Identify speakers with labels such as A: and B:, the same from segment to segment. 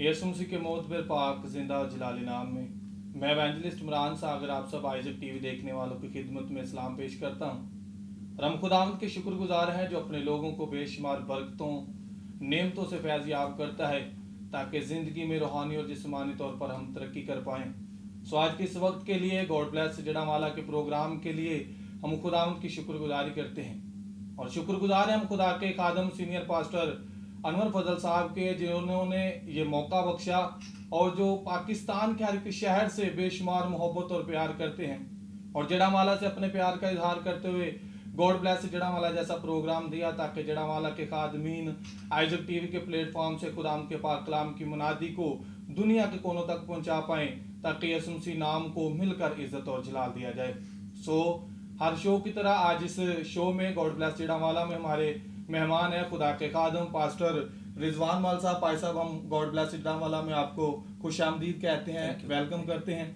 A: यसु मसीह के मोहतबर पाक जिंदा और जलाली नाम में मैं एवेंजलिस्ट इमरान सागर आप सब आइजक टीवी देखने वालों की खिदमत में इस्लाम पेश करता हूँ। और हम खुदावंद के शुक्रगुजार हैं जो अपने लोगों को बेशुमार बरकतों नेमतों से फैज़ याब करता है ताकि ज़िंदगी में रूहानी और जिस्मानी तौर पर हम तरक्की कर पाएँ। सो आज के इस वक्त के लिए गॉड ब्लेस जड़ावाला के प्रोग्राम के लिए हम खुदावंद की शुक्रगुजारी करते हैं और शुक्रगुजार हैं हम खुदा के खादम सीनियर पास्टर अनवर फजल साहब के जिन्होंने ये मौका बख्शा और जो पाकिस्तान के हर एक शहर से बेशुमार मोहब्बत और प्यार करते हैं और जड़ावाला से अपने प्यार का इजहार करते हुए गॉड ब्लेस जड़ावाला जैसा प्रोग्राम दिया ताकि जड़ावाला के खादमीन आइजक टीवी के प्लेटफॉर्म से खुदा के पाक कलाम की मुनादी को दुनिया के कोनों तक पहुंचा पाएं ताकि यसु मसीह नाम को मिलकर इज्जत और जलाल दिया जाए। सो हर शो की तरह आज इस शो में गॉड ब्लेस जड़ावाला में हमारे मेहमान है खुदा के खादम पास्टर रिजवान मल साहब। भाई साहब हम गॉड ब्लेस जड़ावाला में आपको खुश आमदीद कहते हैं, वेलकम करते हैं।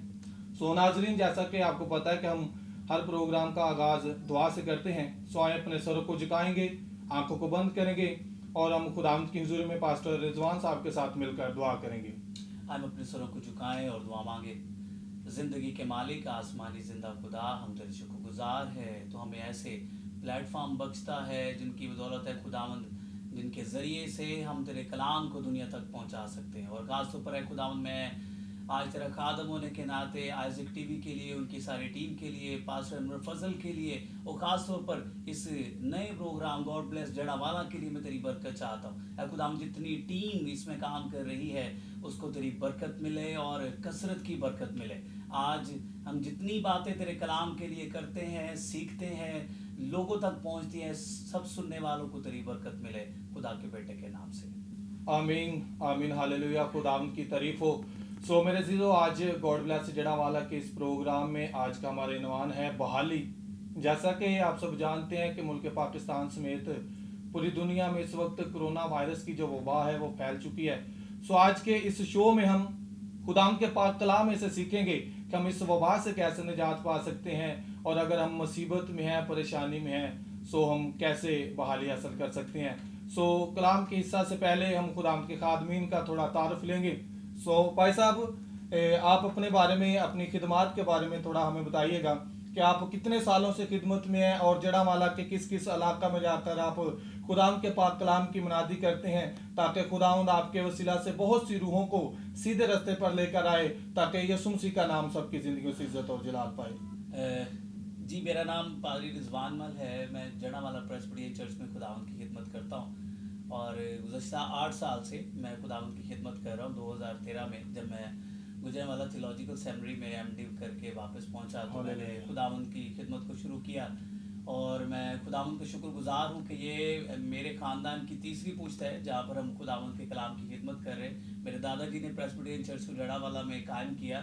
A: सो नाजरीन, जैसा कि आपको पता है कि हम हर प्रोग्राम का आगाज दुआ से करते हैं। सो आए अपने सरों को झुकाएंगे, आंखों को बंद करेंगे और हम खुदावंद की हुजूरी में पास्टर रिजवान साहब के साथ मिलकर दुआ करेंगे।
B: हम अपने सरों को झुकाएं और दुआ मांगे। ज़िंदगी के मालिक आसमानी ज़िंदा खुदा, हम तेरे शुक्रगुजार है तो हमें ऐसे प्लेटफॉर्म बख्शता है जिनकी बदौलत है खुदावंद, जिनके ज़रिए से हम तेरे कलाम को दुनिया तक पहुंचा सकते हैं। और ख़ास तौर पर है खुदावंद, मैं आज तेरा खादम होने के नाते आइजक टीवी के लिए, उनकी सारी टीम के लिए, पास्टर अनवर फजल के लिए और ख़ास तौर पर इस नए प्रोग्राम गॉड ब्लेस जड़ावाला के लिए मैं तेरी बरकत चाहता हूँ। खुदावंद, जितनी टीम इसमें काम कर रही है उसको तेरी बरकत मिले और कसरत की बरकत मिले। आज हम जितनी बातें तेरे कलाम के लिए करते हैं, सीखते हैं, लोगों तक पहुँचती हैं, सब सुनने वालों को तेरी बरकत मिले खुदा के बेटे के नाम से,
A: आमीन आमीन हालेलुया। खुदावंद की तारीफ हो। सो मेरे अजीजों, आज गॉड ब्लेस जड़ावाला के इस प्रोग्राम में आज का हमारा इनवान है बहाली। जैसा कि आप सब जानते हैं कि मुल्क पाकिस्तान समेत पूरी दुनिया में इस वक्त कोरोना वायरस की जो वबा है वो फैल चुकी है। सो आज के इस शो में हम खुदाम के पाक कलाम में से सीखेंगे कि हम इस वबा से कैसे निजात पा सकते हैं और अगर हम मुसीबत में हैं, परेशानी में हैं, सो हम कैसे बहाली हासिल कर सकते हैं। सो कलाम के हिस्सा से पहले हम खुदाम के खादमीन का थोड़ा तारुफ लेंगे। सो भाई साहब, आप अपने बारे में, अपनी खिदमत के बारे में थोड़ा हमें बताइएगा कि आप कितने सालों से खिदमत में हैं और जड़ावाला के किस किस इलाका में जाकर आप खुदाम के पाक कलाम की मुनादी करते हैं ताकि खुदावंद आपके वसीला से बहुत सी रूहों को सीधे रास्ते पर लेकर आए ताकि यसु मसीह का नाम सबकी ज़िंदगी से इज्जत और जलाल पाए।
B: जी, मेरा नाम पादरी रिजवान मल है। मैं जड़ावाला प्रेस्बिटेरियन चर्च में खुदावंद की खिदमत करता हूँ और गुज़श्ता 8 साल से मैं खुदावंद की खिदमत कर रहा हूँ। 2013 में जब मैं गुजरांवाला थियोलॉजिकल सेमिनरी में एमडी करके वापस पहुँचा तो मैंने खुदावंद की खिदमत को शुरू किया और मैं खुदावंद का शुक्रगुजार हूँ कि ये मेरे ख़ानदान की तीसरी पुश्त है जहाँ पर हम खुदावंद के कलाम की खिदमत कर रहे हैं। मेरे दादाजी ने प्रेस्बिटेरियन चर्च को जड़ावाला में कायम किया,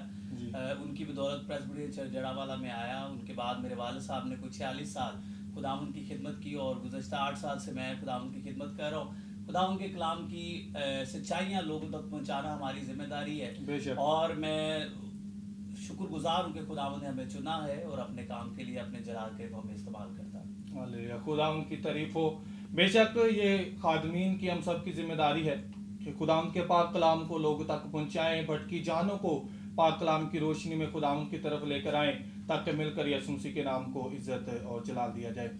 B: उनकी बदौलत प्रेस्बिटेरियन चर्च जड़ावाला में आया। उनके बाद मेरे वालिद साहब ने कुछ 46 साल खुदावंद की खिदमत की और गुज़श्ता 8 साल से मैं खुदावंद की खिदमत कर रहा हूँ। खुदावंद के कलाम की सच्चाइयाँ लोगों तक पहुँचाना हमारी जिम्मेदारी है और मैं शुक्रगुजार हूँ कि खुदावंद ने हमें चुना है और अपने काम के लिए, अपने जलाल के लिए हमें इस्तेमाल करता है।
A: हालेलुया, खुदावंद की तारीफ हो। बेशक ये खादमीन की हम सब की जिम्मेदारी है कि खुदावंद के पाक कलाम को लोगों तक पहुँचाएँ, भटकी जानों को पाक कलाम की रोशनी में खुदावंद की तरफ लेकर आएँ ताकि मिलकर यसु मसीह के नाम को इज्जत और जलाल दिया जाए।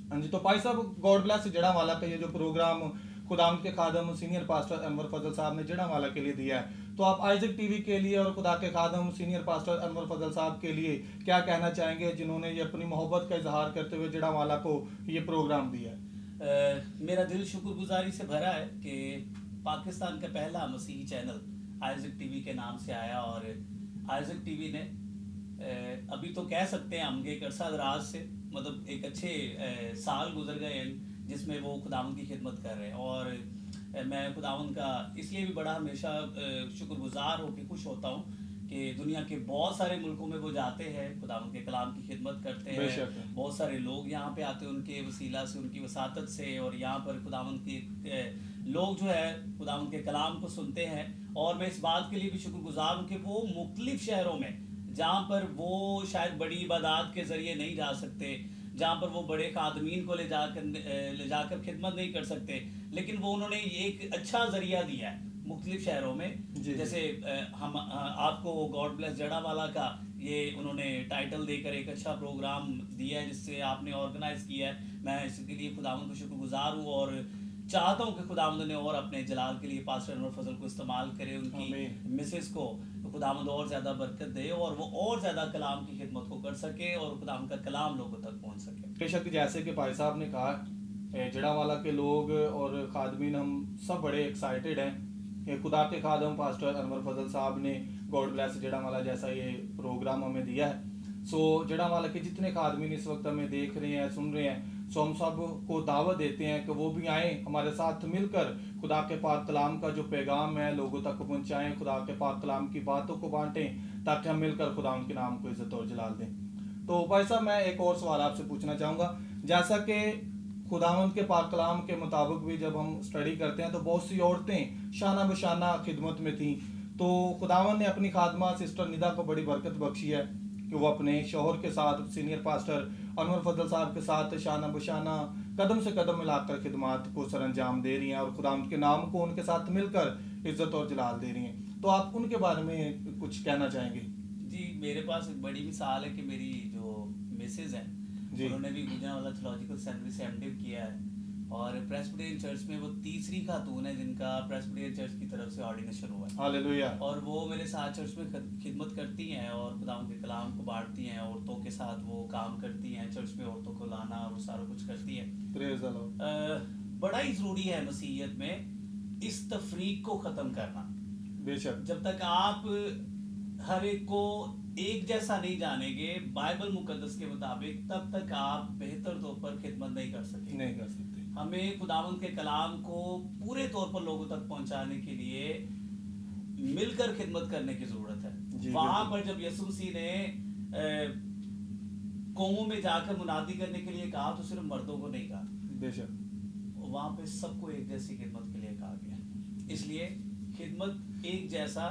A: हाँ जी, तो भाई साहब, गॉड ब्लेस जड़ावाला का ये जो प्रोग्राम खुदावंद के खादम सीनियर पास्टर अनवर फजल साहब ने जड़ावाला के लिए दिया है, तो आप आइजक टीवी के लिए और खुदा के खादम सीनियर पास्टर अनवर फजल साहब के लिए क्या कहना चाहेंगे जिन्होंने ये अपनी मोहब्बत का इजहार करते हुए जड़ावाला को ये प्रोग्राम दिया है?
B: मेरा दिल शुक्रगुजारी से भरा है कि पाकिस्तान का पहला मसीही चैनल आइजक टीवी के नाम से आया और आइजक टीवी ने अभी तो कह सकते हैं हम एक अरसा दराज से, मतलब एक अच्छे साल गुजर गए हैं जिसमें वो खुदावंद की खिदमत कर रहे हैं और मैं खुदावंद का इसलिए भी बड़ा हमेशा शुक्रगुजार हो के खुश होता हूँ कि दुनिया के बहुत सारे मुल्कों में वो जाते हैं, खुदावंद के कलाम की खिदमत करते हैं। बहुत सारे लोग यहाँ पे आते हैं उनके वसीला से, उनकी वसातत से, और यहाँ पर खुदावंद के लोग जो है खुदावंद के कलाम को सुनते हैं। और मैं इस बात के लिए भी शुक्रगुजार हूँ कि वो मुख्तलिफ शहरों में जहाँ पर वो शायद बड़ी इबादत के ज़रिए नहीं जा सकते, जहाँ पर वो बड़े खादमीन को ले जाकर खिदमत नहीं कर सकते, लेकिन वो उन्होंने एक अच्छा ज़रिया दिया है मुख्तलिफ शहरों में,
A: जी,
B: जैसे हम आपको गॉड ब्लेस जड़ावाला का ये उन्होंने टाइटल देकर एक अच्छा प्रोग्राम दिया है जिससे आपने ऑर्गेनाइज किया है। मैं इसके लिए खुदावंद का शुक्रगुजार हूँ और चाहता हूँ कि खुदावंद ने और अपने जलाल के लिए पास्टर अनवर फजल को इस्तेमाल करे, उनकी
A: आमीन।
B: मिसेस को खुदावंद और ज़्यादा बरकत दे और वो और ज़्यादा कलाम की खिदमत को कर सके और खुदावंद का कलाम लोगों तक पहुँच सके।
A: बेशक जैसे कि भाई साहब ने कहा, जड़ावाला के लोग और खादमीन हम सब बड़े एक्साइटेड हैं कि खुदा के खादम पास्टर अनवर फजल साहब ने गॉड ब्लेस जड़ावाला जैसा ये प्रोग्राम हमें दिया है। सो जड़ावाला के जितने खादमीन इस वक्त हमें देख रहे हैं, सुन रहे हैं, सो हम सब को दावत देते हैं कि वो भी आएँ, हमारे साथ मिलकर खुदा के पाक कलाम का जो पैगाम है लोगों तक पहुँचाएँ, खुदा के पाक कलाम की बातों को बांटें, ताकि हम मिलकर खुदा उनके नाम को इज्जत और जलाल दें। तो भाई साहब मैं एक और सवाल आपसे पूछना चाहूँगा, जैसा कि खुदावंद के पाक कलाम के मुताबिक भी जब हम स्टडी करते हैं तो बहुत सी औरतें शाना बशाना खिदमत में थीं, तो खुदावंद ने अपनी खादमा सिस्टर निदा को बड़ी बरकत बख्शी है कि वो अपने शौहर के साथ, सीनियर पास्टर अनवर फजल साहब के साथ शाना बशाना कदम से कदम मिलाकर खिदमत को सर अंजाम दे रही हैं और खुदावंद के नाम को उनके साथ मिलकर इज्जत और जलाल दे रही हैं। तो आप उनके बारे में कुछ कहना चाहेंगे?
B: जी, मेरे पास एक बड़ी मिसाल है कि मेरी जो मिसेज है
A: जी।
B: उन्होंने भी गुजरांवाला थियोलॉजिकल सेमिनरी से एमडिव किया है और प्रेस्बिटेरियन चर्च में वो तीसरी खातून है जिनका प्रेस्बिटेरियन चर्च की तरफ से ऑर्डिनेशन हुआ है।
A: हालेलुया।
B: और वो मेरे साथ चर्च में खिदमत करती हैं और खुदावंद के कलाम को बांटती हैं, औरतों के साथ वो काम करती हैं, चर्च में औरतों को लाना और वो सारा कुछ करती हैं।
A: Praise the Lord.
B: बड़ा ही ज़रूरी है मसीहियत में इस तफरीक को ख़त्म करना।
A: बेशक।
B: जब तक आप हर एक को एक जैसा नहीं जानेंगे बाइबल मुकद्दस के मुताबिक, तब तक आप बेहतर तौर पर खिदमत नहीं कर सकेंगे।
A: नहीं कर सकते।
B: हमें खुदावंद के कलाम को पूरे तौर पर लोगों तक पहुंचाने के लिए मिलकर खिदमत करने की जरूरत है। वहां पर जब यीशु मसीह ने कौमों में जाकर मुनादी करने के लिए कहा तो सिर्फ मर्दों को नहीं कहा,
A: बेशक
B: वहां पे सबको एक जैसी खिदमत के लिए कहा गया। इसलिए खिदमत एक जैसा,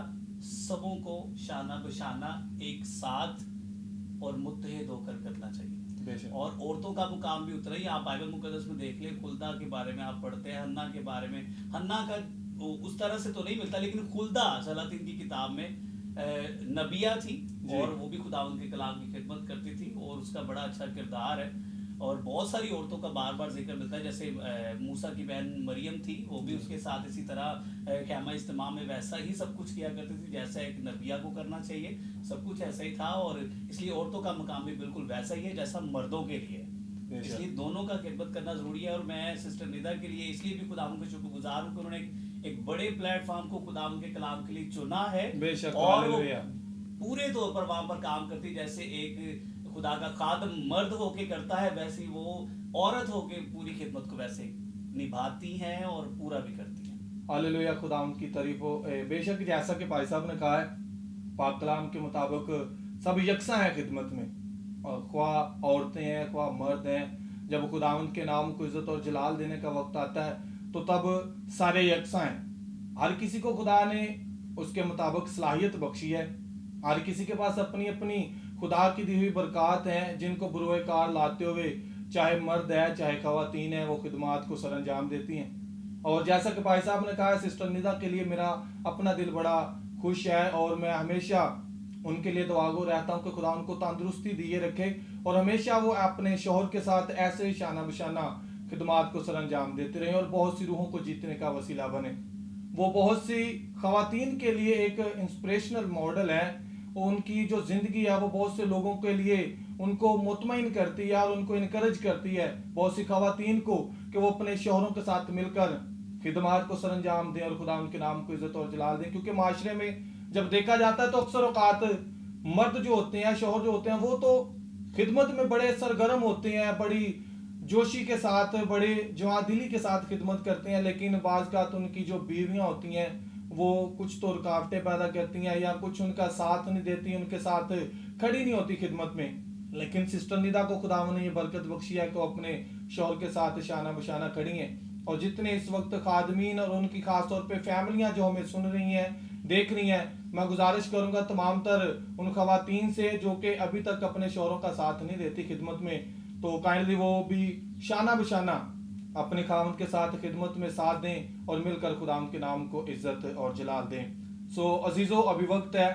B: सबों को शाना बशाना एक साथ और मुत्तहिद होकर करना चाहिए।
A: बेशक।
B: और औरतों का मुकाम भी उतना ही, आप बाइबल मुकद्दस में देख लें, खुल्दा के बारे में आप पढ़ते हैं, हन्ना के बारे में। हन्ना का उस तरह से तो नहीं मिलता, लेकिन खुल्दा सलातीन की किताब में नबिया थी और वो भी खुदावंद के कलाम की खिदमत करती थी और उसका बड़ा अच्छा किरदार है। और बहुत सारी औरतों का बार बार जिक्र मिलता है, जैसे मूसा की बहन मरियम थी, वो भी उसके साथ इसी तरह ख़ैमा इज्तिमा में वैसा ही सब कुछ किया करती थी जैसा एक नबिया को करना चाहिए, सब कुछ ऐसा ही था। और इसलिए औरतों का मकाम भी बिल्कुल वैसा ही है जैसा मर्दों के लिए। इसलिए दोनों का खिदमत करना ज़रूरी है। और मैं सिस्टर निदा के लिए इसलिए भी खुदावंद का शुक्रगुजार हूँ कि उन्होंने एक बड़े प्लेटफॉर्म को खुदावंद के कलाम के लिए चुना है और वो पूरे तौर पर वहाँ पर काम करती, जैसे एक खुदा का खादम मर्द होके करता है वैसे ही वो औरत होके पूरी खिदमत को वैसे निभाती हैं और पूरा भी करती हैं।
A: हालेलुया, खुदा उनकी तारीफ हो। बेशक जैसा कि भाई साहब ने कहा है, पाक कलाम के मुताबिक सब यकसा हैं खिदमत में, और ख्वाह औरतें हैं ख्वाह मर्द हैं। जब खुदावंद के नाम को इज्जत और जलाल देने का वक्त आता है तो तब सारे यकसा हैं। हर किसी को खुदा ने उसके मुताबिक सलाहियत बख्शी है। हर किसी के पास अपनी अपनी खुदा की दी हुई बरक़ात हैं, जिनको बुरोए कार लाते हुए चाहे मर्द है चाहे ख़वातीन है वो खिदमात को सर अंजाम देती हैं। और जैसा कि भाई साहब ने कहा है, सिस्टर निदा के लिए मेरा अपना दिल बड़ा खुश है और मैं हमेशा उनके लिए दुआगो रहता हूँ कि खुदा उनको तंदुरुस्ती दिए रखे और हमेशा वो अपने शौहर के साथ ऐसे ही शाना बशाना खिदमात को सर अंजाम देते रहे और बहुत सी रूहों को जीतने का वसीला बने। वो बहुत सी ख़वातीन के लिए एक इंस्पिरेशनल मॉडल है। उनकी जो ज़िंदगी है वो बहुत से लोगों के लिए उनको मुतमईन करती है और उनको इनकरेज करती है बहुत सी ख़वातीन को कि वो अपने शौहरों के साथ मिलकर खिदमात को सर अंजाम दें और खुदा उनके नाम को इज्जत और जलाल दें। क्योंकि माशरे में जब देखा जाता है तो अक्सर औकात मर्द जो होते हैं, शौहर जो होते हैं, वो तो खिदमत में बड़े सरगर्म होते हैं, बड़ी जोशी के साथ, बड़े जवादिली के साथ खिदमत करते हैं, लेकिन बाज़ का उनकी जो बीवियाँ होती हैं वो कुछ तो रुकावटें पैदा करती हैं या कुछ उनका साथ नहीं देती, उनके साथ खड़ी नहीं होती खिदमत में। लेकिन सिस्टर निदा को खुदा ने ये बरकत बख्शी है कि वो अपने शौहर के साथ शाना बशाना खड़ी हैं। और जितने इस वक्त खादमीन और उनकी खास तौर पे फैमिलियां जो हमें सुन रही हैं, देख रही हैं, मैं गुजारिश करूंगा तमाम तर उन खवातीन से जो कि अभी तक अपने शौहरों का साथ नहीं देती खिदमत में, तो काइंडली वो भी शाना बशाना अपने खामद के साथ खिदमत में साथ दें और मिलकर खुदाम के नाम को इज्जत और जलाल दें। सो अजीज़ों, अभी वक्त है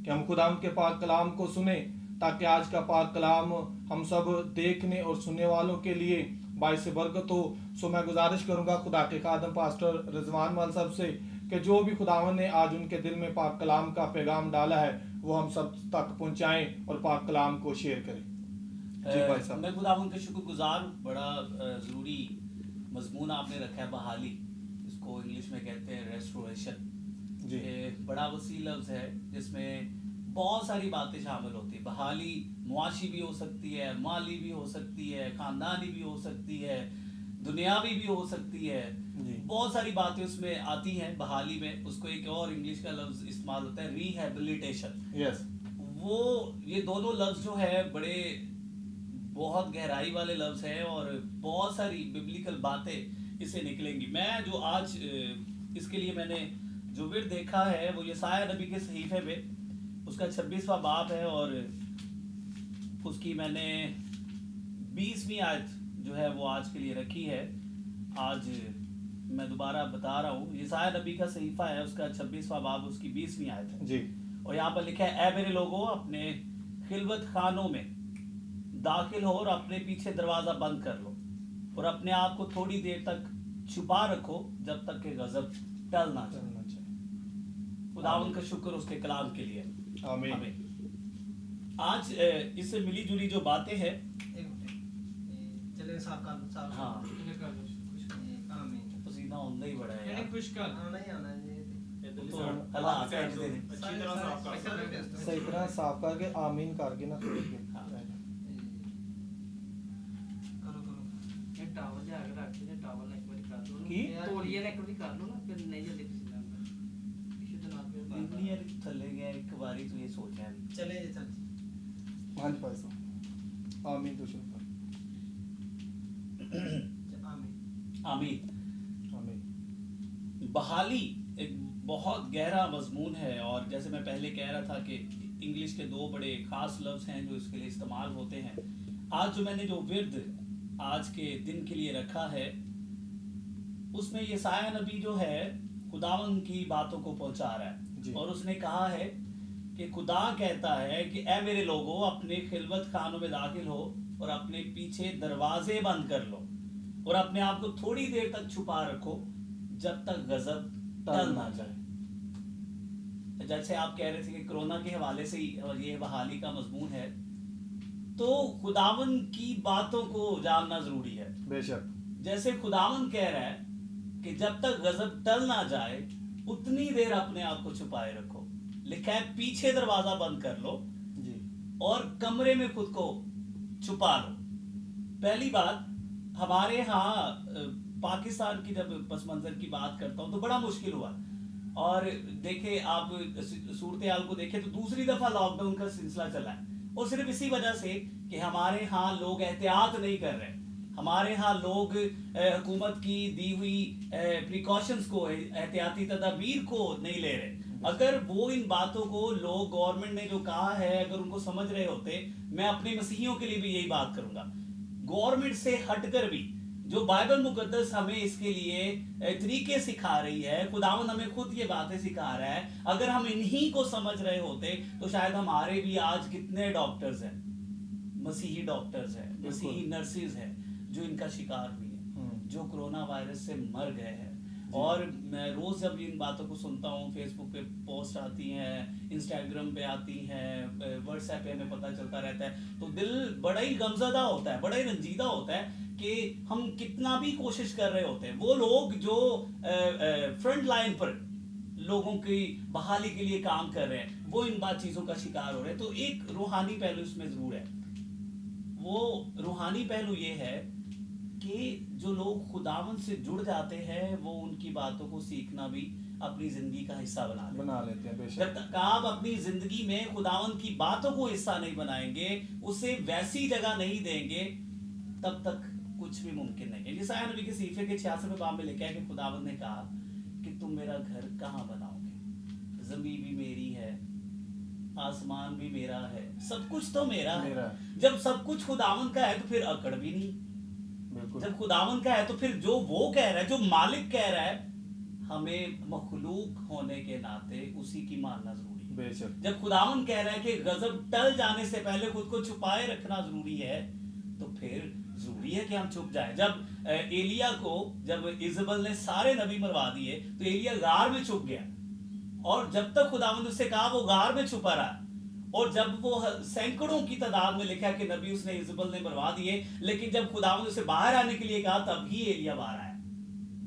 A: कि हम खुदाम के पाक कलाम को सुने, ताकि आज का पाक कलाम हम सब देखने और सुनने वालों के लिए बाइस बरकत हो। सो मैं गुजारिश करूंगा खुदा के खादम पास्टर रिजवान माल साहब से कि जो भी खुदावन ने आज उनके दिल में पाक कलाम का पैगाम डाला है वो हम सब तक पहुंचाएं और पाक कलाम को शेयर करें। जी भाई साहब।
B: मैं खुदावन का शुक्रगुजार हूँ। बड़ा ज़रूरी मजमून आपने रखा है, बहाली, इसको इंग्लिश में कहते हैं रेस्टोरेशन।
A: जी।
B: बड़ा वसी लफ्ज़ है जिसमें बहुत सारी बातें शामिल होती है। बहाली मुआशी भी हो सकती है, माली भी हो सकती है, ख़ानदानी भी हो सकती है, दुनियावी भी हो सकती है। बहुत सारी बातें उसमें आती हैं बहाली में। उसको एक और इंग्लिश का लफ्ज़ इस्तेमाल होता है, रिहैबिलिटेशन।
A: यस।
B: वो ये दोनों लफ्ज़ जो है बड़े बहुत गहराई वाले लफ्ज़ हैं और बहुत सारी बिब्लिकल बातें इससे निकलेंगी। मैं जो आज इसके लिए मैंने जो विर्द देखा है वो यसाया नबी के सहीफे में उसका 26वां बाब है और उसकी मैंने 20वीं आयत जो है वो आज के लिए रखी है। आज मैं दोबारा बता रहा हूँ, यसाया नबी का सहीफा है, उसका 26वां बाब, उसकी 20वीं आयत है
A: जी।
B: और यहाँ पर लिखा है, ऐ मेरे लोगों, अपने खिलवत खानों में दाखिल हो और अपने पीछे दरवाज़ा बंद कर लो और अपने आप को थोड़ी देर तक छुपा रखो जब तक कि गज़ब टल ना जाए। खुदावंद का शुक्र उसके कलाम के लिए। आमीन। आज इससे मिली जुली जो बातें हैं,
C: चले साहब का
B: हाँ,
C: आमीन।
B: पसीना होना ही बड़ा है यार।
C: आना ही आना है
B: तो अल्लाह सच दे दे।
A: सही तरह साफ करके आमीन करके ना खोल के।
B: हाँ।
C: करो करो
D: ਇਹ ਟਾਵਲ ਲਿਆ ਕੇ ਰੱਖ ਦੇ, ਟਾਵਲ ਇੱਕ ਵਾਰੀ ਕਰ ਲਓ
A: ਕੀ?
D: ਨਾ, ਤੋਲੀਏ ਨਾਲ ਇੱਕ ਵਾਰੀ ਕਰ ਲਓ ਨਾ, ਫਿਰ ਨਹੀਂ ਜਲਦੀ ਪਸੀਨਾ ਆਉਂਦਾ। ਕਿਸੇ ਦਿਨ ਆ ਕੇ ਬਾਹਰ
B: इतनी यार थल्ले गया एक बारी तो ये सोचा है।
C: चले चल
A: हाँ जी भाई साहब। आमीन तो शुरू कर।
C: आमीन।
B: आमीन।
A: आमीन।
B: बहाली एक बहुत गहरा मजमून है और जैसे मैं पहले कह रहा था कि इंग्लिश के दो बड़े ख़ास लफ्ज़ हैं जो इसके लिए इस्तेमाल होते हैं। आज जो मैंने जो विर्द आज के दिन के लिए रखा है उसमें यसाया नबी जो है खुदावन की बातों को पहुंचा रहा
A: जी।
B: है और उसने कहा है कि खुदा कहता है कि ऐ मेरे लोगों, अपने खिलवत खानों में दाखिल हो और अपने पीछे दरवाजे बंद कर लो और अपने आप को थोड़ी देर तक छुपा रखो जब तक गजब टल ना जाए। जैसे आप कह रहे थे कि कोरोना के हवाले से ही और ये बहाली का मजमून है, तो खुदावन की बातों को जानना जरूरी है।
A: बेशक।
B: जैसे खुदावन कह रहा है कि जब तक गजब टल ना जाए उतनी देर अपने आप को छुपाए रखो। लिखा है पीछे दरवाजा बंद कर लो
A: जी।
B: और कमरे में खुद को छुपा लो। पहली बात, हमारे यहाँ पाकिस्तान की जब पस मंजर की बात करता हूँ तो बड़ा मुश्किल हुआ और देखे आप सूरत हाल को देखे तो दूसरी दफा लॉकडाउन का सिलसिला चला है और सिर्फ इसी वजह से कि हमारे यहाँ लोग एहतियात नहीं कर रहे। हमारे यहाँ लोग हुकूमत की दी हुई प्रिकॉशंस को, एहतियाती तदाबीर को नहीं ले रहे। अगर वो इन बातों को लोग, गवर्नमेंट ने जो कहा है, अगर उनको समझ रहे होते, मैं अपने मसीहियों के लिए भी यही बात करूंगा, गवर्नमेंट से हटकर भी जो बाइबल मुकद्दस हमें इसके लिए तरीके सिखा रही है, खुदावंद हमें खुद ये बातें सिखा रहा है, अगर हम इन्हीं को समझ रहे होते तो शायद हमारे भी आज कितने डॉक्टर्स हैं, मसीही डॉक्टर्स हैं, मसीही नर्सेज हैं जो इनका शिकार हुई है, जो कोरोना वायरस से मर गए हैं। और मैं रोज़ जब इन बातों को सुनता हूँ, फेसबुक पे पोस्ट आती हैं, इंस्टाग्राम पे आती हैं, व्हाट्सएप पे हमें पता चलता रहता है, तो दिल बड़ा ही गमज़दा होता है, बड़ा ही रंजीदा होता है कि हम कितना भी कोशिश कर रहे होते हैं। वो लोग जो फ्रंट लाइन पर लोगों की बहाली के लिए काम कर रहे हैं, वो इन बात चीज़ों का शिकार हो रहे हैं। तो एक रूहानी पहलू इसमें ज़रूर है। वो रूहानी पहलू ये है कि जो लोग खुदावन से जुड़ जाते हैं वो उनकी बातों को सीखना भी अपनी जिंदगी का हिस्सा बना
A: लेते हैं। बेशक।
B: जब तक आप अपनी जिंदगी में खुदावन की बातों को हिस्सा नहीं बनाएंगे, उसे वैसी जगह नहीं देंगे, तब तक कुछ भी मुमकिन नहीं है। यसाया नबी के सहीफे के 86वें बाब में लिखा है कि खुदावन ने कहा कि तुम मेरा घर कहाँ बनाओगे? जमीन भी मेरी है, आसमान भी मेरा है, सब कुछ तो मेरा है। जब सब कुछ खुदावन का है तो फिर अकड़ भी नहीं।
A: بالکل
B: जब खुदावंद का है तो फिर जो वो कह रहा है, जो मालिक कह रहा है, हमें मखलूक होने के नाते उसी की मानना जरूरी है।
A: बेशक
B: जब खुदावंद कह रहा है कि गजब टल जाने से पहले खुद को छुपाए रखना जरूरी है, तो फिर जरूरी है कि हम छुप जाएं। जब एलिया को, जब इजबल ने सारे नबी मरवा दिए, तो एलिया गार में छुप गया, और जब तक खुदावंद उससे कहा वो गार में छुपा रहा। और जब वो सैकड़ों की तादाद में लिखा कि नबी उसने इजबल ने मरवा दिए, लेकिन जब खुदावंद उसे बाहर आने के लिए कहा तभी एलिया बाहर आया।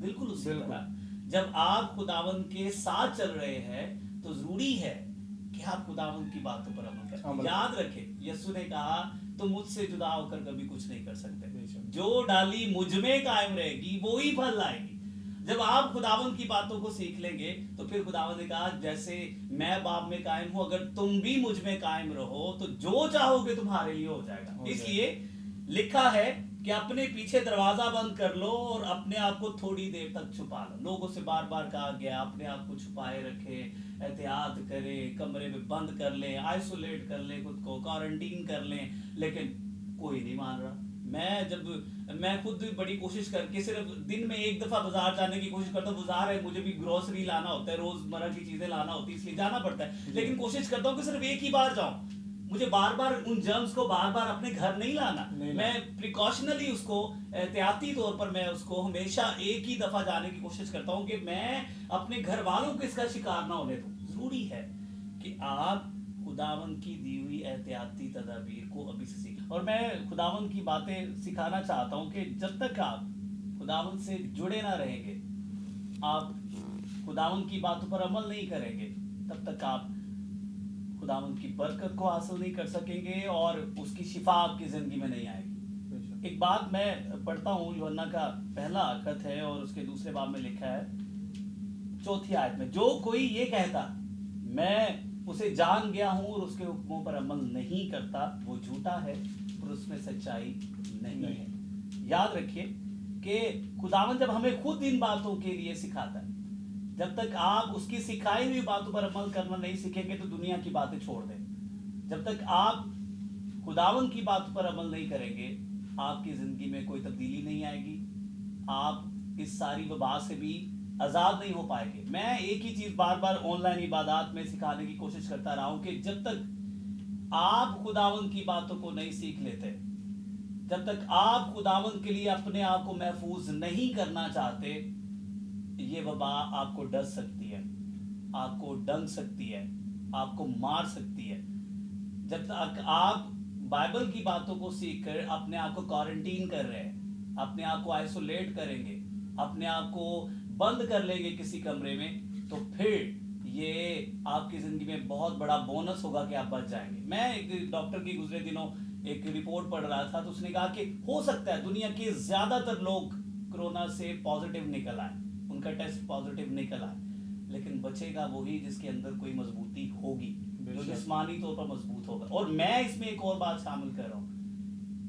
B: बिल्कुल उसी तरह जब आप खुदावंद के साथ चल रहे हैं तो जरूरी है कि आप खुदावंद की बातों पर अमल करें। याद रखें, यीशु ने कहा तुम मुझसे जुदा होकर कभी कुछ नहीं कर सकते। जो डाली मुझ में कायम रहेगी वो ही फल लाएगी। जब आप खुदावंद की बातों को सीख लेंगे तो फिर खुदावंद ने कहा जैसे मैं बाप में कायम हूं, अगर तुम भी मुझ में कायम रहो तो जो चाहोगे तुम्हारे लिए हो जाएगा। इसलिए लिखा है कि अपने पीछे दरवाजा बंद कर लो और अपने आप को थोड़ी देर तक छुपा लो। लोगों से बार बार कहा गया अपने आप को छुपाए रखे, एहतियात करें, कमरे में बंद कर लें, आइसोलेट कर लें, खुद को क्वारंटीन कर लें, लेकिन कोई नहीं मान रहा। मैं खुद बड़ी कोशिश करके सिर्फ दिन में एक दफा बाजार जाने की कोशिश करता हूँ। बाजार है, मुझे भी ग्रोसरी लाना होता है, रोजमर्रा की चीजें लाना होती है, इसलिए जाना पड़ता है, लेकिन कोशिश करता हूँ कि सिर्फ एक ही बार जाऊं। मुझे बार बार उन जर्म्स को बार बार अपने घर नहीं लाना। मैं प्रिकॉशनली उसको, एहतियाती तौर पर मैं उसको हमेशा एक ही दफा जाने की कोशिश करता हूँ कि मैं अपने घर वालों को इसका शिकार ना होने दूं। जरूरी है कि आप खुदावंद की दी हुई एहतियाती तदाबीर को अभी से सीखें। और मैं खुदावंद की बातें सिखाना चाहता हूँ कि जब तक आप खुदावंद से जुड़े ना रहेंगे, आप खुदावंद की बातों पर अमल नहीं करेंगे, तब तक आप खुदावंद की बरकत को हासिल नहीं कर सकेंगे और उसकी शिफा आपकी जिंदगी में नहीं आएगी। एक बात मैं पढ़ता हूँ, यूहन्ना का पहला खत है और उसके दूसरे बाब में लिखा है 4 आयत में, जो कोई ये कहता मैं उसे जान गया हूं और उसके हुक्मों पर अमल नहीं करता वो झूठा है और उसमें सच्चाई नहीं है। याद रखिए कि खुदावंद जब हमें खुद इन बातों के लिए सिखाता है, जब तक आप उसकी सिखाई हुई बातों पर अमल करना नहीं सीखेंगे तो दुनिया की बातें छोड़ दें। जब तक आप खुदावंद की बातों पर अमल नहीं करेंगे, आपकी जिंदगी में कोई तब्दीली नहीं आएगी, आप इस सारी वबा से भी आजाद नहीं हो पाएंगे। मैं एक ही चीज बार बार ऑनलाइन इबादत में सिखाने की कोशिश करता रहा हूं कि जब तक आप खुदावंद की बातों को नहीं सीख लेते, जब तक आप खुदावंद के लिए अपने आप को महफूज नहीं करना चाहते, ये वबा आपको डस सकती है, आपको डंग सकती है, आपको मार सकती है। जब तक आप बाइबल की बातों को सीख कर अपने आप को क्वारंटीन कर रहे हैं, अपने आप को आइसोलेट करेंगे, अपने आप को बंद कर लेंगे किसी कमरे में, तो फिर ये आपकी जिंदगी में बहुत बड़ा बोनस होगा कि आप बच जाएंगे। मैं एक डॉक्टर की गुजरे दिनों एक रिपोर्ट पढ़ रहा था, तो उसने कहा कि हो सकता है दुनिया के ज्यादातर लोग कोरोना से पॉजिटिव निकल आए, उनका टेस्ट पॉजिटिव निकल आए, लेकिन बचेगा वही जिसके अंदर कोई मजबूती होगी, जो जिस्मानी तौर पर मजबूत होगा। और मैं इसमें एक और बात शामिल कर रहा हूँ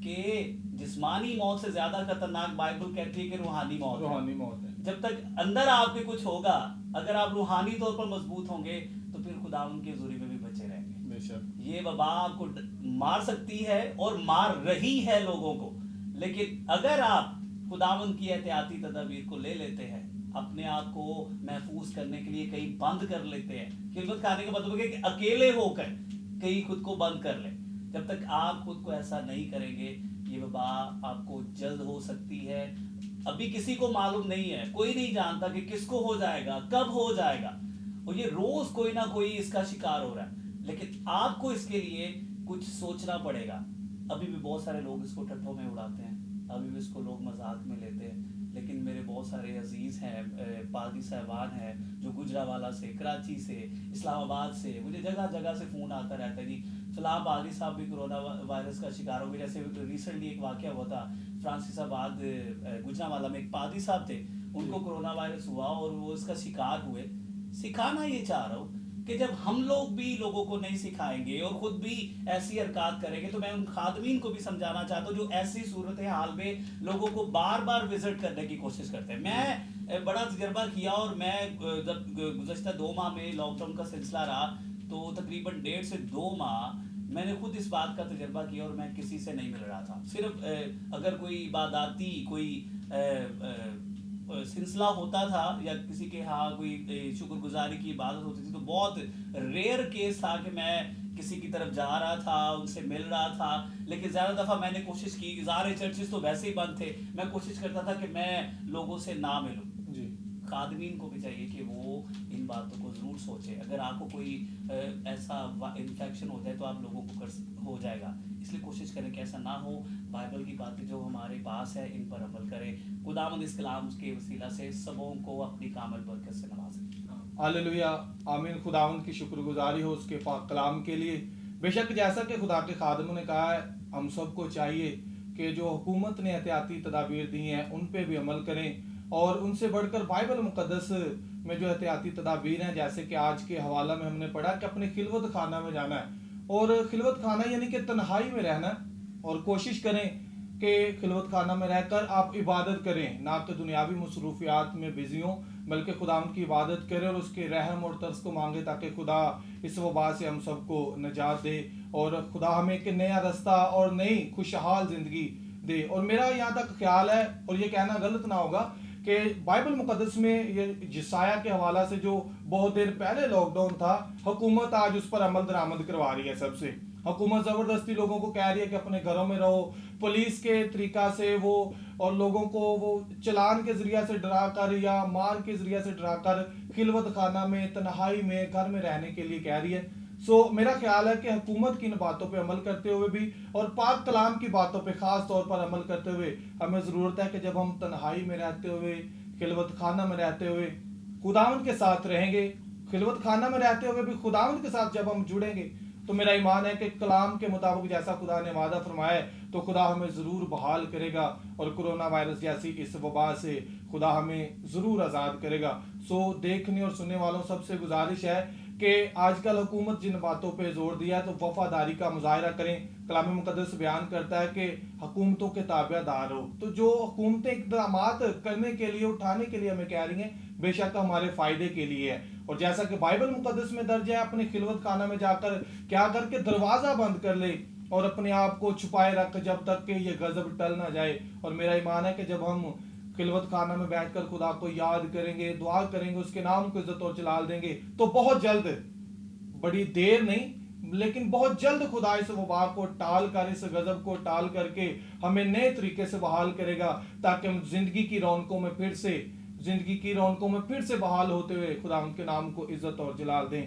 B: कि जिस्मानी मौत से ज्यादा खतरनाक बाइबल कहती है कि रूहानी मौत है। जब तक अंदर आपके कुछ होगा, अगर आप रूहानी तौर पर मजबूत होंगे तो फिर खुदावंद के हुजूरी में भी बचे रहेंगे। ये वबा आपको मार सकती है और मार रही है लोगों को, लेकिन अगर आप खुदावंद की एहतियाती तदाबीर को ले लेते हैं, अपने आप को महफूज करने के लिए कहीं बंद कर लेते हैं, खिलवत खाने का मतलब है कि अकेले होकर कहीं खुद को बंद कर ले, जब तक आप खुद को ऐसा नहीं करेंगे, ये वबा आपको जल्द हो सकती है। अभी किसी को मालूम नहीं है, कोई नहीं जानता कि किसको हो जाएगा, कब हो जाएगा, और ये रोज कोई ना कोई इसका शिकार हो रहा है, लेकिन आपको इसके लिए कुछ सोचना पड़ेगा। अभी भी बहुत सारे लोग इसको टट्टों में उड़ाते हैं, अभी भी इसको लोग मजाक में लेते हैं, लेकिन मेरे बहुत सारे अजीज हैं, पादरी साहबान हैं जो गुजरावाला से, कराची से, इस्लामाबाद से, मुझे जगह जगह से फ़ोन आता रहता है, जी फलां पादरी साहब भी कोरोना वायरस का शिकार हो गए। जैसे रिसेंटली एक वाक़या हुआ था फ्रांसिसाबाद गुजरावाला में, एक पादरी साहब थे, उनको कोरोना वायरस हुआ और वो इसका शिकार हुए। सिखाना ये चाह रहा हूँ कि जब हम लोग भी लोगों को नहीं सिखाएंगे और खुद भी ऐसी हरकत करेंगे, तो मैं उन खादमीन को भी समझाना चाहता हूँ जो ऐसी सूरत हाल में लोगों को बार बार विजिट करने की कोशिश करते हैं। मैं बड़ा तजर्बा किया, और मैं जब गुज़श्ता 2 माह में लॉकडाउन का सिलसिला रहा, तो तकरीबन 1.5 से 2 माह میں نے خود اس بات کا تجربہ کیا اور میں کسی سے نہیں مل رہا تھا. صرف اگر کوئی عباداتی کوئی سلسلہ ہوتا تھا یا کسی کے ہاں کوئی شکر گزاری کی عبادت ہوتی تھی تو بہت ریئر کیس تھا کہ میں کسی کی طرف جا رہا تھا, ان سے مل رہا تھا. لیکن زیادہ دفعہ میں نے کوشش کی, سارے چرچز تو ویسے ہی بند تھے, میں کوشش کرتا تھا کہ میں لوگوں سے نہ ملوں.
A: جی
B: خادمین کو بھی چاہیے کہ وہ ان باتوں کو ضرور سوچیں. اگر آپ کو کوئی ایسا انفیکشن ہو جائے تو آپ لوگوں کو ہو جائے گا, اس لیے کوشش کریں کہ ایسا نہ ہو. بائبل کی باتیں جو ہمارے پاس ہے ان پر عمل کریں. خداوند اس کلام کے وسیلہ سے سبوں کو اپنی کامل برکت سے نوازے.
A: ہاللیلویا, آمین. خداوند کی شکر گزاری ہو اس کے پاک کلام کے لیے. بے شک جیسا کہ خدا کے خادموں نے کہا ہے, ہم سب کو چاہیے کہ جو حکومت نے احتیاطی تدابیر دی ہیں ان پہ بھی عمل کریں, اور ان سے بڑھ کر بائبل مقدس میں جو احتیاطی تدابیر ہیں, جیسے کہ آج کے حوالہ میں ہم نے پڑھا کہ اپنے خلوت خانہ میں جانا ہے, اور خلوت خانہ یعنی کہ تنہائی میں رہنا ہے, اور کوشش کریں کہ خلوت خانہ میں رہ کر آپ عبادت کریں, نہ کہ دنیاوی مصروفیات میں بزی ہوں, بلکہ خدا ان کی عبادت کرے اور اس کے رحم اور ترس کو مانگے, تاکہ خدا اس وبا سے ہم سب کو نجات دے, اور خدا ہمیں ایک نیا رستہ اور نئی خوشحال زندگی دے. اور میرا یہاں تک خیال ہے, اور یہ کہنا غلط نہ ہوگا, کہ بائبل مقدس میں یہ جسایہ کے حوالہ سے جو بہت دیر پہلے لاک ڈاؤن تھا, حکومت آج اس پر عمل درآمد کروا رہی ہے. سب سے حکومت زبردستی لوگوں کو کہہ رہی ہے کہ اپنے گھروں میں رہو, پولیس کے طریقہ سے وہ, اور لوگوں کو وہ چلان کے ذریعہ سے ڈرا کر یا مار کے ذریعہ سے ڈرا کر خلوت خانہ میں, تنہائی میں, گھر میں رہنے کے لیے کہہ رہی ہے. میرا خیال ہے کہ حکومت کی ان باتوں پہ عمل کرتے ہوئے بھی, اور پاک کلام کی باتوں پہ خاص طور پر عمل کرتے ہوئے, ہمیں ضرورت ہے کہ جب ہم تنہائی میں رہتے ہوئے, خلوت خانہ میں رہتے ہوئے خداوند کے ساتھ رہیں گے, خلوت خانہ میں رہتے ہوئے بھی خداوند کے ساتھ جب ہم جڑیں گے, تو میرا ایمان ہے کہ کلام کے مطابق جیسا خدا نے وعدہ فرمایا ہے تو خدا ہمیں ضرور بحال کرے گا, اور کرونا وائرس جیسی اس وبا سے خدا ہمیں ضرور آزاد کرے گا. دیکھنے اور سننے والوں سب سے گزارش ہے کہ آج کل حکومت جن باتوں پہ زور دیا ہے تو وفاداری کا مظاہرہ کریں. کلام مقدس بیان کرتا ہے کہ حکومتوں کے تابع دار ہو. تو جو حکومتیں اقدامات کرنے کے لیے, اٹھانے کے لیے ہمیں کہہ رہی ہیں, بے شک ہمارے فائدے کے لیے ہے. اور جیسا کہ بائبل مقدس میں درج ہے, اپنے خلوت خانہ میں جا کر کیا کر کے دروازہ بند کر لے اور اپنے آپ کو چھپائے رکھ جب تک کہ یہ غضب ٹل نہ جائے. اور میرا ایمان ہے کہ جب ہم خلوت خانہ میں بیٹھ کر خدا کو یاد کریں گے, دعا کریں گے, اس کے نام کو عزت اور جلال دیں گے, تو بہت جلد, بڑی دیر نہیں لیکن بہت جلد خدا اس وبا کو ٹال کر, اس غضب کو ٹال کر کے ہمیں نئے طریقے سے بحال کرے گا, تاکہ ہم زندگی کی رونقوں میں پھر سے بحال ہوتے ہوئے خدا ان کے نام کو عزت اور جلال دیں.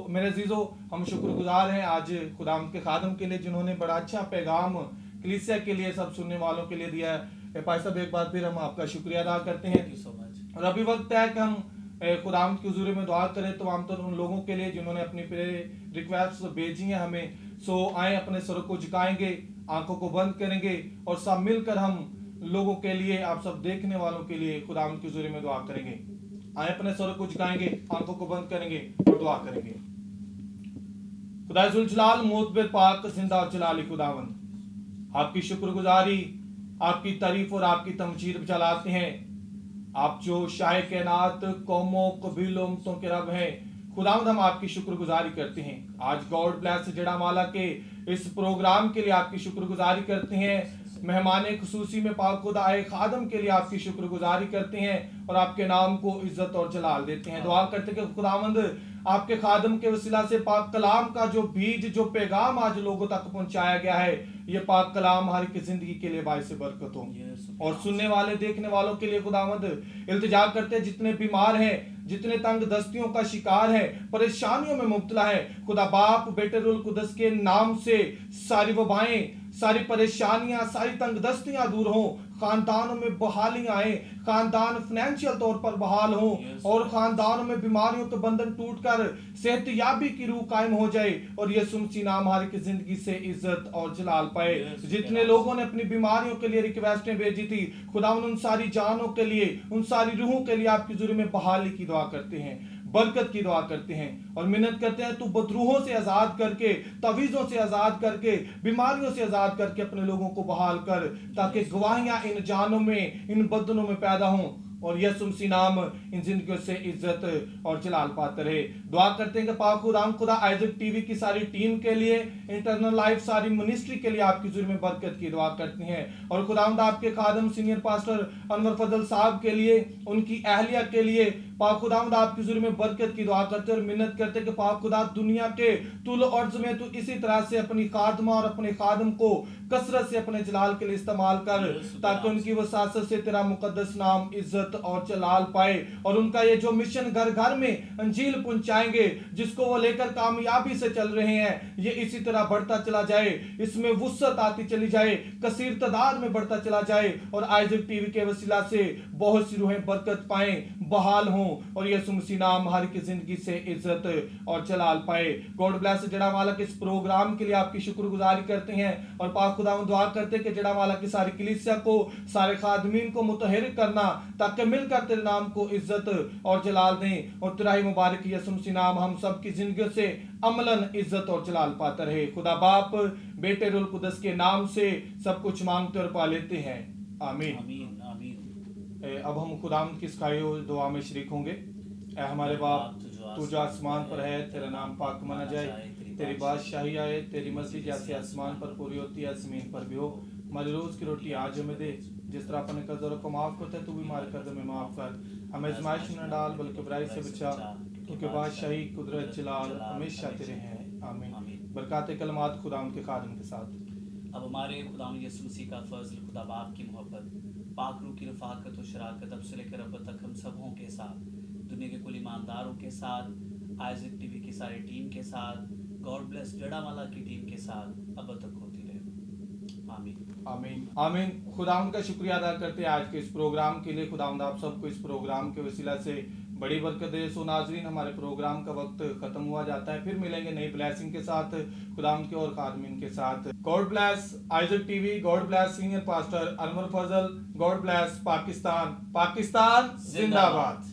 A: میرے عزیزو, ہم شکر گزار ہیں آج خدا ان کے خادم کے لیے جنہوں نے بڑا اچھا پیغام کلیسیا کے لیے, سب سننے والوں کے لیے دیا ہے. پائی صاحب, ایک بار پھر ہم آپ کا شکریہ ادا کرتے ہیں. اور ابھی وقت ہے کہ ہم خداوند کے حضور میں دعا کریں تمام طور ان لوگوں کے لیے جنہوں نے اپنی ریکویسٹ بھیجی ہیں ہمیں. آئیں, اپنے سروں کو جھکائیں گے, آنکھوں کو بند کریں گے, اور سب مل کر ہم لوگوں کے لیے, آپ سب دیکھنے والوں کے لیے خداوند کے حضور میں دعا کریں گے. آئیں, اپنے سروں کو جھکائیں گے, آنکھوں کو بند کریں گے اور دعا کریں گے. خدا ذوالجلال, معتبر, پاک, زندہ اور جلالی خداوند, آپ کی شکر گزاری, آپ کی تعریف اور آپ کی تمجید چلاتے ہیں. آپ جو شاہ کائنات, قوموں, قبیلوں, امتوں کے رب ہیں, خداوند ہم آپ کی شکر گزاری کرتے ہیں. آج گاڈ بلیس جڑا مالا کے اس پروگرام کے لیے آپ کی شکر گزاری کرتے ہیں. مہمان خصوصی میں پاک خدا آئے خادم کے لیے آپ کی شکر گزاری کرتے ہیں, اور آپ کے نام کو عزت اور جلال دیتے ہیں. دعا کرتے کہ خداوند آپ کے خادم کے وسیلہ سے پاک کلام کا جو بیج, جو پیغام آج لوگوں تک پہنچایا گیا ہے, یہ پاک کلام ہر ایک زندگی کے لیے باعث برکت ہو. اور سننے والے, دیکھنے والوں کے لیے خداوند التجا کرتے جتنے بیمار ہیں, جتنے تنگ دستیوں کا شکار ہے, پریشانیوں میں مبتلا ہے, خدا باپ, بیٹے, روح القدس کے نام سے ساری وبائیں, ساری پریشانیاں, ساری تنگ دستیاں دور ہوں, خاندانوں میں بحالیاں آئیں, خاندان فنینشیل طور پر بحال ہوں, اور خاندانوں میں بیماریوں کے بندھن ٹوٹ کر صحت یابی کی روح قائم ہو جائے, اور یہ سمسی نام ہر ایک زندگی سے عزت اور جلال پائے. جتنے لوگوں نے اپنی بیماریوں کے لیے ریکویسٹیں بھیجی تھی, خداوند ان ساری جانوں کے لیے, ان ساری روحوں کے لیے آپ کی حضور میں بحالی کی دعا کرتے ہیں, برکت کی دعا کرتے ہیں, اور منت کرتے ہیں تو بدروحوں سے آزاد کر کے, تعویذوں سے آزاد کر کے, بیماریوں سے آزاد کر کے اپنے لوگوں کو بحال کر, تاکہ گواہیاں ان جانوں میں, ان بدنوں میں پیدا ہوں. اور यसुम सी नाम इन जिंदगियों से इज्जत और जलाल पाते रहे। दुआ करते हैं कि पाक खुदा आइजक टीवी की सारी टीम के लिए, इंटरनल लाइफ सारी मिनिस्ट्री के लिए आपकी हुजूर में बरकत की दुआ करते हैं। और खुदावंद आपके खादम सीनियर पास्टर अनवर फजल साहब के लिए, उनकी अहलिया के लिए पाक खुदावंद आपकी हुजूर में बरकत की दुआ करते और मिन्नत करते कि पाक खुदा दुनिया के तुल अर्ज में तू इसी तरह से अपनी खादमा और अपने खादम को कसरत से अपने जलाल के लिए इस्तेमाल कर, ताकि उनकी वसासत से तेरा मुकद्दस नाम इज्जत और जलाल पाए। और उनका ये जो मिशन घर घर में अंजील पहुंचाएंगे, जिसको वो लेकर कामयाबी से चल रहे हैं, ये इसी तरह बढ़ता चला जाए, इसमें वुसअत आती चली जाए, कसीर तादाद में बढ़ता चला जाए और आइजक टीवी के वसीला से बहुत सी रूहें बरकत पाएं, बहाल हों और यसुम मसीह नाम हर की जिंदगी से इज्जत और जलाल पाए। गॉड ब्लेस जड़ा मालक इस प्रोग्राम के लिए आपकी शुक्रगुजारी करते हैं और पाक खुदा दुआ करते हैं कि जड़ा मालक की सारी कलीसिया को, सारे खादमीन को मुतहरिक करना, ताकि मिलकर तेरे नाम को इज्जत और जलाल दें और तेरा ही मुबारक यसुम मसीह नाम हम सब की जिंदगी से अमलन इज्जत और जलाल पाता रहे। खुदा बाप, बेटे रूह कुदस के नाम से सब कुछ मांगते और पा लेते हैं, आमीन।
B: आमीन आमीन।
A: अब हम खुदावंद की सिखाई हुई दुआ में शरीक होंगे। ऐ हमारे बाप, तू जो आसमान पर है, तेरा नाम पाक माना जाए, तेरी बादशाही आए, तेरी मर्जी जैसे आसमान पर पूरी होती है ज़मीन पर भी हो। हमारी रोज की रोटी आज हमें दे, जिस तरह अपने कर्जों को माफ करते तू भी हमारे कर्ज में माफ कर, हमें आजमाइश में न डाल बल्कि बुराई से बचा, क्योंकि बादशाही, कुदरत, जलाल हमेशा तेरे हैं, आमीन। बरकात कलमात खुदावंद के खादम के साथ।
B: अब हमारे खुदावंद यीशु मसीह का फजल, खुदा बाप की मोहब्बत, पाक रूह की रफ़ाकत और शराकत अब से लेकर अब तक हम सबों के साथ, दुनिया के कुल ईमानदारों के साथ, आइजक टीवी की सारी टीम के साथ, गॉड ब्लेस जड़ावाला की टीम के साथ अब तक होती रहे, आमीन
A: आमीन आमीन। खुदावंद का शुक्रिया अदा करते हैं आज के इस प्रोग्राम के लिए। खुदावंद आप सबको इस प्रोग्राम के वसीला से बड़ी बरकत दे। सो नाजरीन, हमारे प्रोग्राम का वक्त खत्म हुआ जाता है, फिर मिलेंगे नई ब्लेसिंग के साथ, खुदावंद के और खादमीन के साथ। God bless Isaac TV, God bless senior pastor Anwar Fazal, God bless Pakistan, Pakistan जिंदाबाद।